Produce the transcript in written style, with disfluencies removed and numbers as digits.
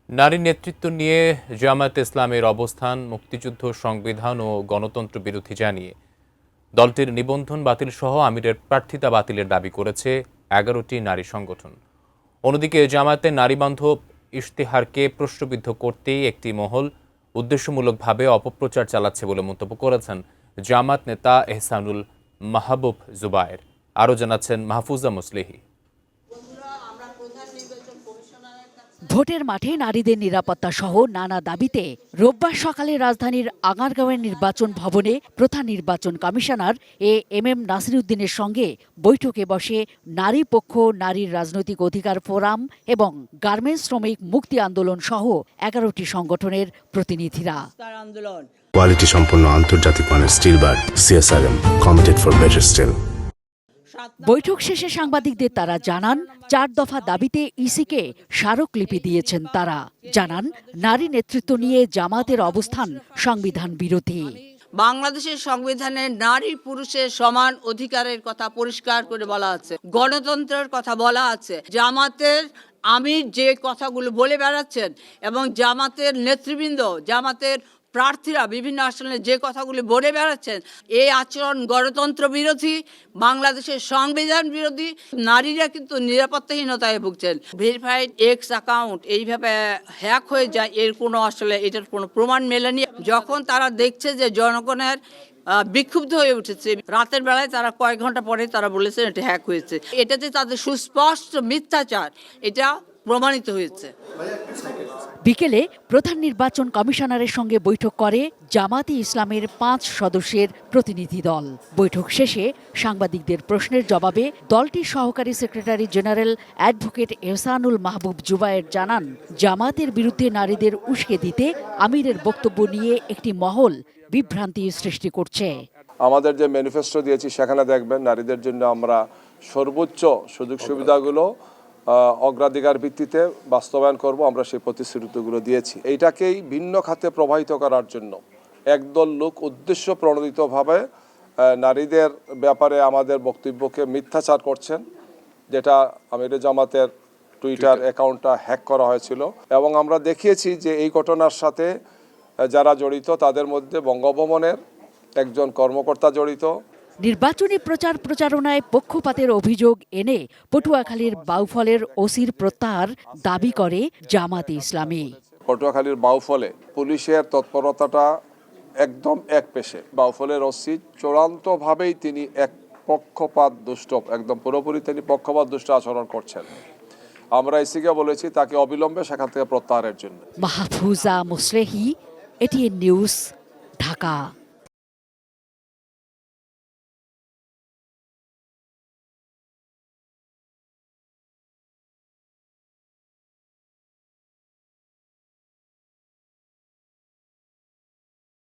নারী নেতৃত্ব নিয়ে জামায়াতে ইসলামের অবস্থান মুক্তিযুদ্ধ, সংবিধান ও গণতন্ত্র বিরোধী জানিয়ে দলটির নিবন্ধন বাতিল সহ আমিরের প্রার্থিতা বাতিলের দাবি করেছে ১১টি নারী সংগঠন। অন্যদিকে জামায়াতের নারীবান্ধব ইশতেহারকে প্রশ্নবিদ্ধ করতেই একটি মহল উদ্দেশ্যমূলকভাবে অপপ্রচার চালাচ্ছে বলে মন্তব্য করেছেন জামায়াত নেতা এহসানুল মাহবুব জুবায়ের। আরও জানাচ্ছেন মাহফুজা মুসলিহি। ভোটের মাঠে নারীদের নিরাপত্তা সহ নানা দাবিতে রোববার সকালে রাজধানীর আগারগাঁওয়ের নির্বাচন ভবনে প্রধান নির্বাচন কমিশনার এম নাসিরউদ্দিনের সঙ্গে বৈঠকে বসে নারী পক্ষ, নারীর রাজনৈতিক অধিকার ফোরাম এবং গার্মেন্টস শ্রমিক মুক্তি আন্দোলন সহ ১১টি সংগঠনের প্রতিনিধিরা। কোয়ালিটি সম্পন্ন আন্তর্জাতিক মানের still bar CSRM, committed for better still. বৈঠক শেষে সাংবাদিকদের তারা জানান, ৪ দফা দাবিতে ইসিকে স্মারকলিপি দিয়েছেন তারা। জানান, নারী নেতৃত্ব নিয়ে জামাতের অবস্থান সংবিধান বিরোধী। বাংলাদেশের সংবিধানে নারী পুরুষের সমান অধিকারের কথা পরিষ্কার করে বলা আছে, গণতন্ত্রের কথা বলা আছে। জামাতের আমির যে কথাগুলো বলে বেড়াচ্ছেন এবং জামাতের নেতৃবৃন্দ, জামাতের প্রার্থীরা বিভিন্ন আসনে যে কথাগুলি বলে বেড়াচ্ছেন, এই আচরণ গণতন্ত্র বিরোধী, বাংলাদেশের সংবিধান বিরোধী। নারীরা কিন্তু নিরাপত্তাহীনতায় ভুগছেন। ভেরিফাইড এক্স অ্যাকাউন্ট এইভাবে হ্যাক হয়ে যায়, এর কোনো আসলে এটার কোনো প্রমাণ মেলেনি। যখন তারা দেখছে যে জনগণের বিক্ষুব্ধ হয়ে উঠেছে, রাতের বেলায় তারা কয়েক ঘন্টা পরে তারা বলেছেন এটা হ্যাক হয়েছে। এটাতে তাদের সুস্পষ্ট মিথ্যাচার এটা প্রমাণিত হয়েছে। বিকেলে প্রধান নির্বাচন কমিশনারের সঙ্গে বৈঠক করে জামায়াতে ইসলামের ৫ সদস্যের প্রতিনিধি দল। বৈঠক শেষে সাংবাদিকদের প্রশ্নের জবাবে দলটির সহকারী সেক্রেটারি জেনারেল অ্যাডভোকেট এহসানুল মাহবুব জুবায়ের জানান, জামায়াতের বিরুদ্ধে নারীদের উস্কে দিতে আমিরের বক্তব্য নিয়ে একটি মহল বিভ্রান্তি সৃষ্টি করছে। আমাদের যে ম্যানিফেস্টো দিয়েছি সেখানে দেখবেন নারীদের জন্য আমরা সর্বোচ্চ সুযোগ সুবিধাগুলো অগ্রাধিকার ভিত্তিতে বাস্তবায়ন করব। আমরা সেই প্রতিশ্রুতিগুলো দিয়েছি। এইটাকেই ভিন্ন খাতে প্রবাহিত করার জন্য একদল লোক উদ্দেশ্য প্রণোদিতভাবে নারীদের ব্যাপারে আমাদের বক্তব্যকে মিথ্যাচার করছেন, যেটা আমিরে জামাতের টুইটার অ্যাকাউন্টটা হ্যাক করা হয়েছিল। এবং আমরা দেখিয়েছি যে এই ঘটনার সাথে যারা জড়িত তাদের মধ্যে বঙ্গভবনের একজন কর্মকর্তা জড়িত। নির্বাচনী প্রচারণায় পক্ষপাতের অভিযোগ এনে পটুয়াখালীর বাউফলের ওসির প্রত্যাহার দাবি করে জামায়াতে ইসলামী। পটুয়াখালীর বাউফলে পুলিশের তৎপরতাটা একদম একপেশে। বাউফলের ওসি চূড়ান্তভাবেই তিনি এক পক্ষপাত দুষ্ট, একদম পুরোপুরি তিনি পক্ষপাত দুষ্ট আচরণ করছেন। আমরা ইসিকে বলেছি তাকে অবিলম্বে সেখান থেকে প্রত্যাহারের জন্য। Mahfuza Muslihi, ATN news, Dhaka.